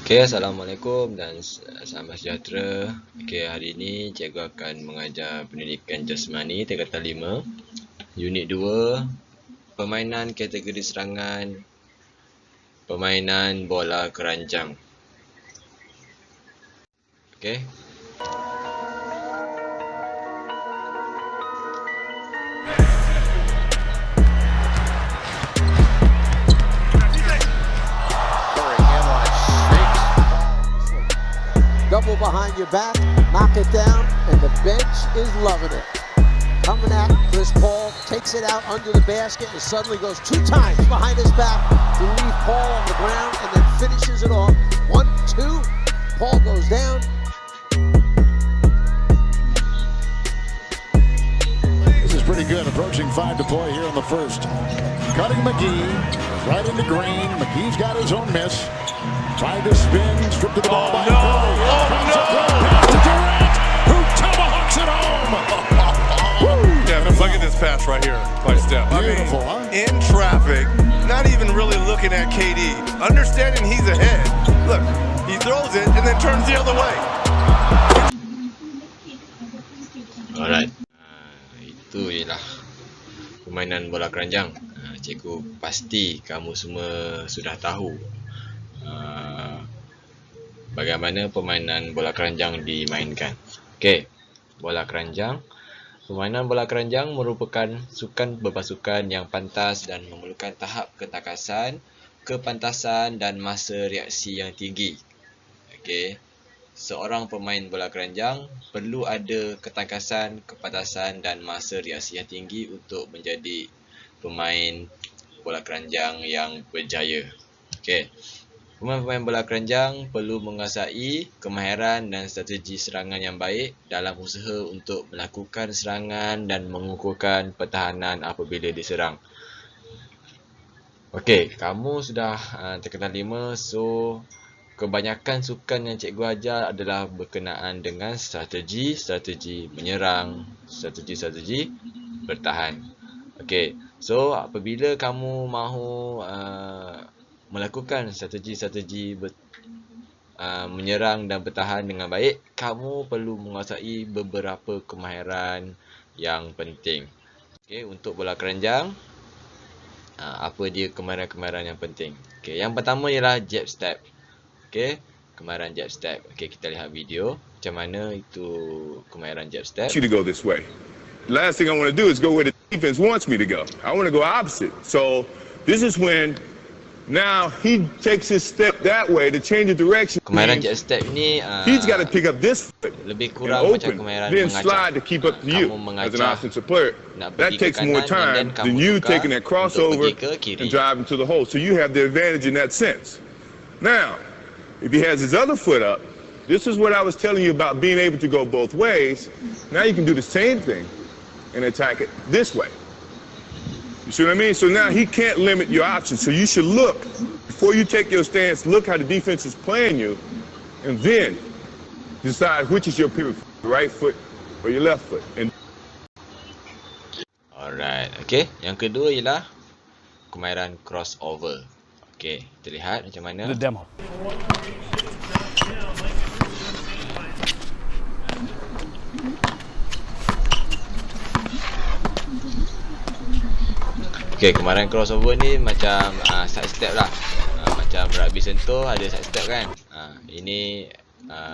Okay, Assalamualaikum dan selamat sejahtera. Okay, hari ini cikgu akan mengajar pendidikan jasmani tingkatan 5, unit 2, permainan kategori serangan, permainan bola keranjang. Okay. Double behind your back, knock it down, and the bench is loving it. Coming at Chris Paul, takes it out under the basket, and suddenly goes 2 times behind his back to leave Paul on the ground, and then finishes it off. 1-2, Paul goes down. This is pretty good, approaching 5 to play here in the first. Cutting McGee, right into Green. McGee's got his own miss. Tried to spin, stripped to the ball by Curry. Pass to Durant, who tomahawks it home. Yeah, look at this pass right here by Steph. Beautiful, in traffic, not even really looking at KD, understanding he's ahead. Look, he throws it and then turns the other way. Alright, itu ialah permainan bola keranjang. Cikgu pasti kamu semua sudah tahu bagaimana permainan bola keranjang dimainkan. Okey, bola keranjang. Permainan bola keranjang merupakan sukan berpasukan yang pantas dan memerlukan tahap ketakasan, kepantasan dan masa reaksi yang tinggi. Okey, seorang pemain bola keranjang perlu ada ketakasan, kepantasan dan masa reaksi yang tinggi untuk menjadi pemain bola keranjang yang berjaya. Okey. Pemain-pemain bola keranjang perlu menguasai kemahiran dan strategi serangan yang baik dalam usaha untuk melakukan serangan dan mengukuhkan pertahanan apabila diserang. Okey, kamu sudah tingkatan 5, so kebanyakan sukan yang cikgu ajar adalah berkenaan dengan strategi menyerang, strategi bertahan. Okey, so apabila kamu mahu melakukan strategi menyerang dan bertahan dengan baik, kamu perlu menguasai beberapa kemahiran yang penting. Okey, untuk bola keranjang, apa dia kemahiran-kemahiran yang penting? Okey, yang pertama ialah jab step. Okey, kemahiran jab step. Okey, kita lihat video macam mana itu kemahiran jab step. You to go this way. The last thing I want to do is go where the defense wants me to go. I want to go opposite. So this is when now he takes his step that way to change the direction. Kemahiran jab step ni he's got to pick up this foot lebih kurang macam open, kemahiran then mengacak. slide to keep up to you as an offensive player. That takes more time than you taking that crossover and driving to the hole. So you have the advantage in that sense. Now, if he has his other foot up, this is what I was telling you about being able to go both ways. Now you can do the same thing and attack it this way. You see what I mean? So now he can't limit your options. So you should look, before you take your stance, look how the defense is playing you, and then decide which is your pivot, your right foot or your left foot. And alright, okay. Yang kedua ialah kemahiran crossover. Okay, kita lihat macam mana. The demo. Okay, kemahiran crossover ni macam side step lah. Macam rugby sentuh ada side step kan. Ini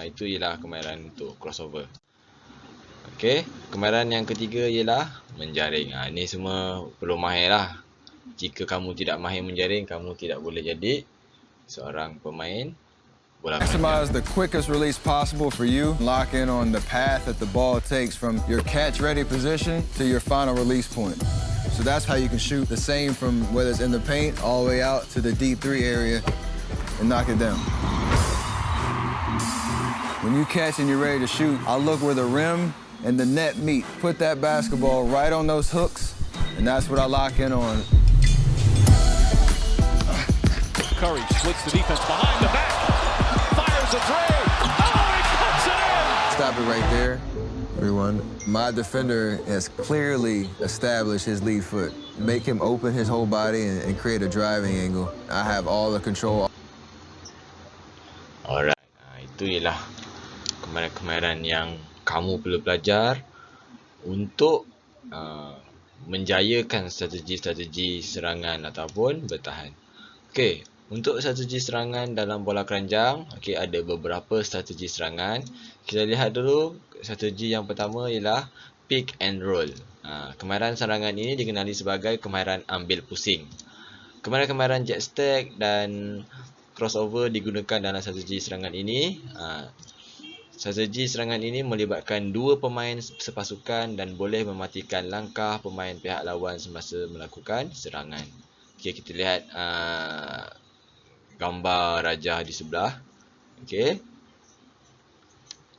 itu ialah kemahiran untuk crossover. Okay, kemahiran yang ketiga ialah menjaring. Ini semua perlu mahir lah. Jika kamu tidak mahir menjaring, kamu tidak boleh jadi seorang pemain bola keranjang. Maximize the quickest release possible for you. Lock in on the path that the ball takes from your catch ready position to your final release point. So that's how you can shoot the same from whether it's in the paint all the way out to the deep 3 area and knock it down. When you catch and you're ready to shoot, I look where the rim and the net meet. Put that basketball right on those hooks, and that's what I lock in on. Curry splits the defense behind the back. Fires a three. Oh, he puts it in! Stop it right there. Everyone, my defender has clearly established his lead foot. Make him open his whole body and create a driving angle. I have all the control. Alright, itu ialah kemahiran-kemahiran yang kamu perlu belajar untuk menjayakan strategi-strategi serangan ataupun bertahan. Okey, untuk strategi serangan dalam bola keranjang, okey, ada beberapa strategi serangan. Kita lihat dulu, strategi yang pertama ialah pick and roll. Kemahiran serangan ini dikenali sebagai kemahiran ambil pusing. Kemahiran-kemahiran jet stack dan crossover digunakan dalam strategi serangan ini. Strategi serangan ini melibatkan dua pemain sepasukan dan boleh mematikan langkah pemain pihak lawan semasa melakukan serangan. Okey, kita lihat gambar rajah di sebelah. Okey.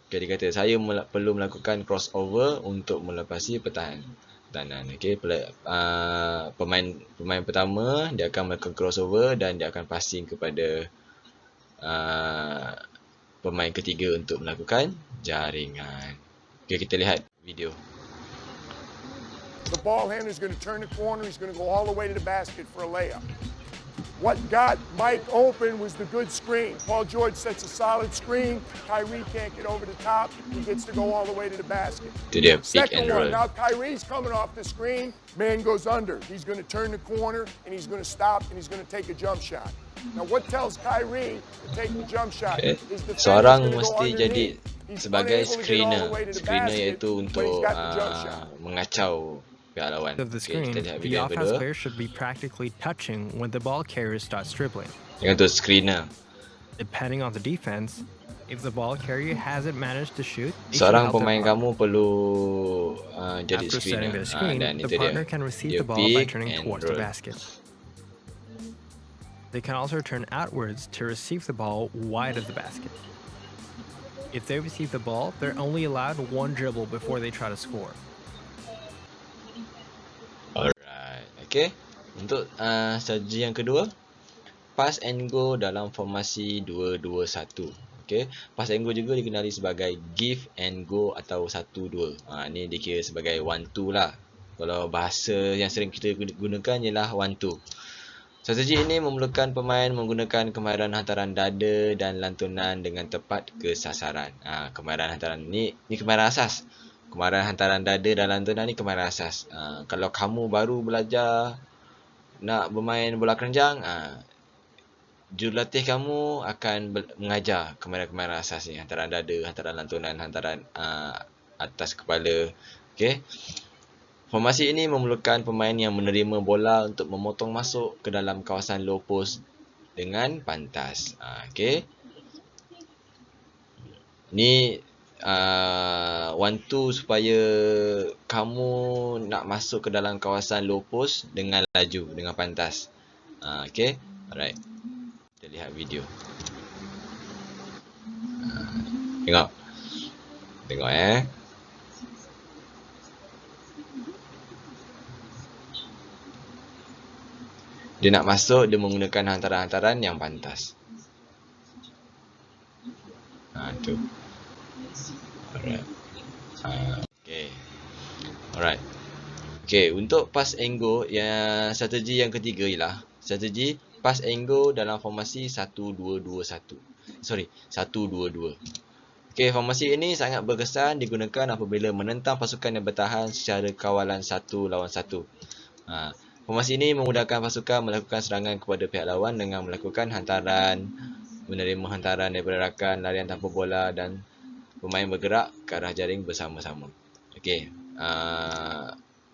Okey, dia kata saya perlu melakukan crossover untuk melepasi pertahanan. Okey, pemain pertama dia akan melakukan crossover dan dia akan passing kepada pemain ketiga untuk melakukan jaringan. Okey, kita lihat video. The ball handler is going to turn the corner. He's going to go all the way to the basket for a layup. What got Mike open was the good screen. Paul George sets a solid screen. Kyrie can't get over the top. He gets to go all the way to the basket. Second one, now Kyrie's coming off the screen. Man goes under. He's going to turn the corner, and he's going to stop, and he's going to take a jump shot. Now what tells Kyrie to take the jump shot? Seorang mesti jadi sebagai screener. Screener iaitu untuk mengacau pihak lawan. Of the screen, the offense player should be practically touching when the ball carrier starts dribbling. Yang untuk screener. Depending on the defense, if the ball carrier hasn't managed to shoot, seorang pemain kamu perlu jadi after setting screener. the screen, Dan the itu partner dia. can receive Dia the ball by pick turning and towards the roll. basket. They can also turn outwards to receive the ball wide of the basket. If they receive the ball, they're only allowed one dribble before they try to score. Alright, okay. Untuk strategi yang kedua, pass and go dalam formasi 2-2-1. Okay, pass and go juga dikenali sebagai give and go atau 1-2. Ni dikira sebagai 1-2 lah. Kalau bahasa yang sering kita gunakan ialah 1-2. Strategi ini memerlukan pemain menggunakan kemahiran hantaran dada dan lantunan dengan tepat ke sasaran. Kemahiran hantaran ni kemahiran asas. Kemahiran hantaran dada dan lantunan ni kemahiran asas. Kalau kamu baru belajar nak bermain bola keranjang, jurulatih kamu akan mengajar kemahiran-kemahiran asas ni. Hantaran dada, hantaran lantunan, hantaran atas kepala. Okay. Formasi ini memerlukan pemain yang menerima bola untuk memotong masuk ke dalam kawasan low post dengan pantas. Okay. Ni 1-2 supaya kamu nak masuk ke dalam kawasan low post dengan laju, dengan pantas. Okay. Alright. Kita lihat video. Tengok. Tengok Dia nak masuk, dia menggunakan hantaran-hantaran yang pantas. Tu. Alright. Okay. Alright. Okay, untuk pass and go, strategi yang ketiga ialah strategi pass and go dalam formasi 1-2-2-1. 1-2-2. Okay, formasi ini sangat berkesan digunakan apabila menentang pasukan yang bertahan secara kawalan 1 lawan 1. Formasi ini memudahkan pasukan melakukan serangan kepada pihak lawan dengan melakukan hantaran, menerima hantaran daripada rakan, larian tanpa bola dan pemain bergerak ke arah jaring bersama-sama. Okey.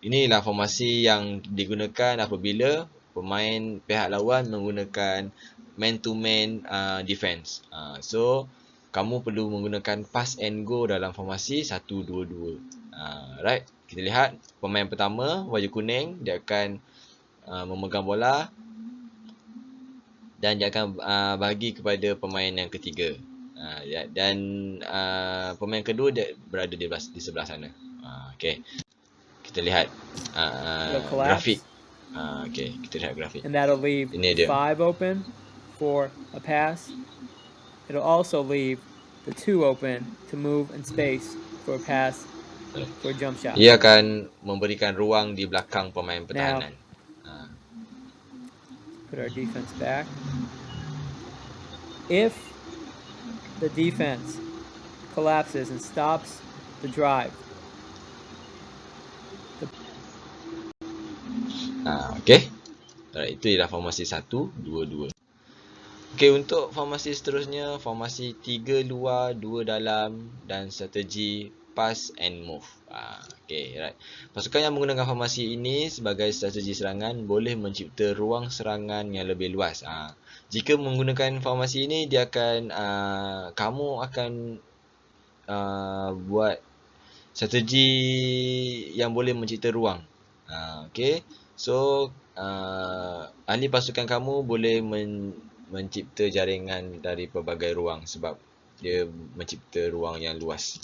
Inilah formasi yang digunakan apabila pemain pihak lawan menggunakan man-to-man defense. So, kamu perlu menggunakan pass and go dalam formasi 1-2-2. Right. Kita lihat pemain pertama, baju kuning, dia akan memegang bola dan dia akan bagi kepada pemain yang ketiga. Dan pemain kedua dia berada di sebelah sana. Okay. Kita lihat grafik. Okay, kita lihat grafik. And that'll leave 5 open for a pass. It'll also leave the 2 open to move in space for a pass for a jump shot. Ia akan memberikan ruang di belakang pemain pertahanan. Put our defense back. If the defense collapses and stops the drive. Okay. Alright, itu ialah formasi 1, 2, 2. Okay, untuk formasi seterusnya, formasi 3 luar, 2 dalam dan strategi pass and move. Okay, right. Pasukan yang menggunakan formasi ini sebagai strategi serangan boleh mencipta ruang serangan yang lebih luas. Jika menggunakan formasi ini, dia akan kamu akan buat strategi yang boleh mencipta ruang. Okay. So, ahli pasukan kamu boleh mencipta jaringan dari pelbagai ruang sebab dia mencipta ruang yang luas.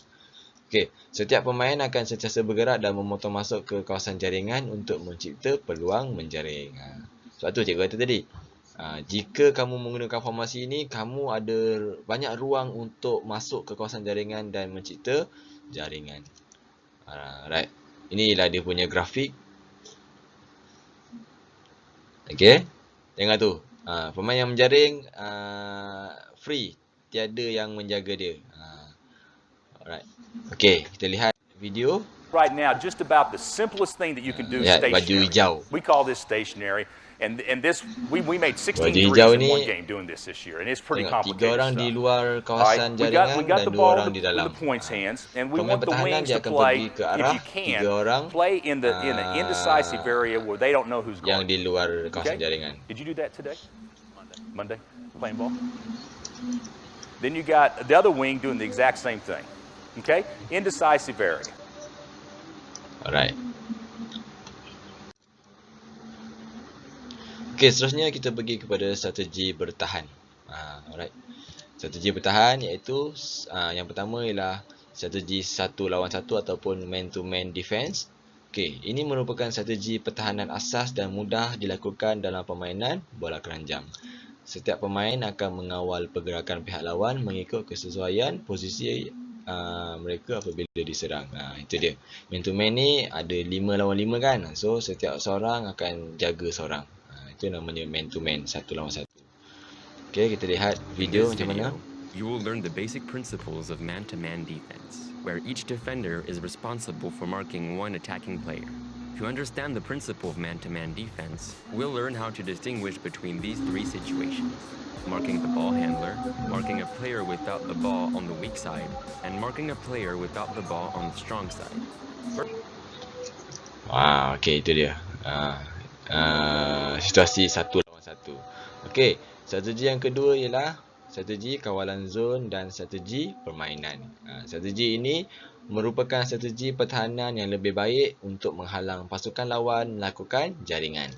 Okay. Setiap pemain akan sentiasa bergerak dan memotong masuk ke kawasan jaringan untuk mencipta peluang menjaring. Sebab tu cikgu kata tadi, jika kamu menggunakan formasi ini, kamu ada banyak ruang untuk masuk ke kawasan jaringan dan mencipta jaringan. Right. Inilah dia punya grafik. Okay, tengok tu. Pemain yang menjaring free, tiada yang menjaga dia. Alright. Okay, kita lihat video. Right now, just about the simplest thing that you can do Lihat baju stationary. hijau. We call this stationary, and this we made 16 Baju threes hijau in ni, one game doing this year, and it's pretty tengok, 3 complicated orang di stuff. luar kawasan jaringan we got dan the 2 ball orang in di the dalam. points hands, and we Pemain want the pertahanan wings dia to akan play, pergi ke if arah you 3 can, orang play in an indecisive area where they don't know who's yang guarding. di luar kawasan jaringan. Did you do that today? Monday, playing ball. Then you got the other wing doing the exact same thing. Okay, indecisive area. Alright. Okay, seterusnya kita pergi kepada strategi bertahan. Alright. Strategi bertahan iaitu yang pertama ialah strategi 1 lawan 1 ataupun man to man defense. Okay, ini merupakan strategi pertahanan asas dan mudah dilakukan dalam permainan bola keranjang. Setiap pemain akan mengawal pergerakan pihak lawan mengikut kesesuaian posisi mereka apabila diserang. Itu dia. Man to man ni ada 5 lawan 5 kan. So setiap seorang akan jaga seorang. Itu namanya man to man, 1 lawan 1. Okay, kita lihat video macam mana. You will learn the basic principles of man-to-man defense, where each defender is responsible for marking one attacking player. To understand the principle of man-to-man defense, we'll learn how to distinguish between these 3 situations: marking the ball handler, marking a player without the ball on the weak side, and marking a player without the ball on the strong side. Okay, itu dia. Situasi 1 lawan 1. Okay, strategi yang kedua ialah strategi kawalan zon dan strategi permainan. Strategi ini merupakan strategi pertahanan yang lebih baik untuk menghalang pasukan lawan melakukan jaringan.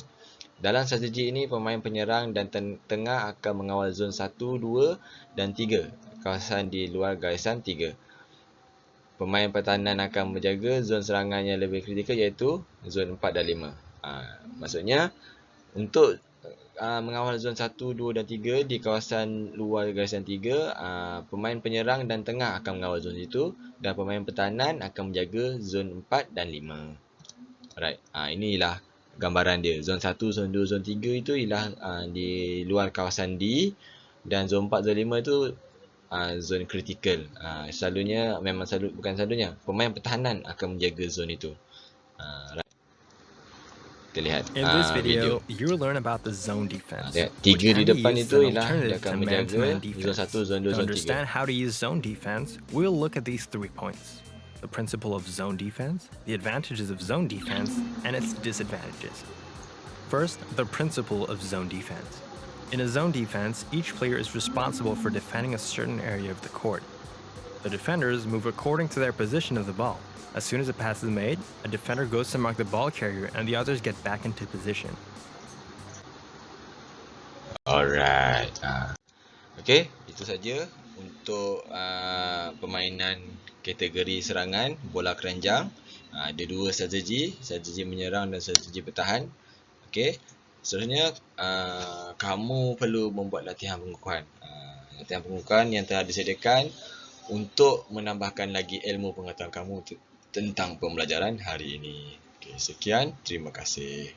Dalam strategi ini, pemain penyerang dan tengah akan mengawal zon 1, 2 dan 3, kawasan di luar garisan 3. Pemain pertahanan akan menjaga zon serangan yang lebih kritikal iaitu zon 4 dan 5. Maksudnya, untuk mengawal zon 1, 2 dan 3 di kawasan luar garisan 3, pemain penyerang dan tengah akan mengawal zon itu dan pemain pertahanan akan menjaga zon 4 dan 5. Alright, inilah gambaran dia. Zon 1, zon 2, zon 3 itu ialah di luar kawasan D, dan zon 4, zon 5 itu zon kritikal. Selalunya, bukan selalunya, pemain pertahanan akan menjaga zon itu. Right. In this video, you will learn about the zone defense. Which can be used as an alternative to man-to-man defense. To understand how to use zone defense, we'll look at these 3 points: the principle of zone defense, the advantages of zone defense, and its disadvantages. First, the principle of zone defense. In a zone defense, each player is responsible for defending a certain area of the court. The defenders move according to their position of the ball. As soon as a pass is made, a defender goes to mark the ball carrier and the others get back into position. Alright. Okay, itu saja untuk permainan kategori serangan bola keranjang. Ada 2 strategi menyerang dan strategi bertahan. Okay, seterusnya kamu perlu membuat latihan pengukuhan. Latihan pengukuhan yang telah disediakan untuk menambahkan lagi ilmu pengetahuan kamu tentang pembelajaran hari ini. Okay, sekian, terima kasih.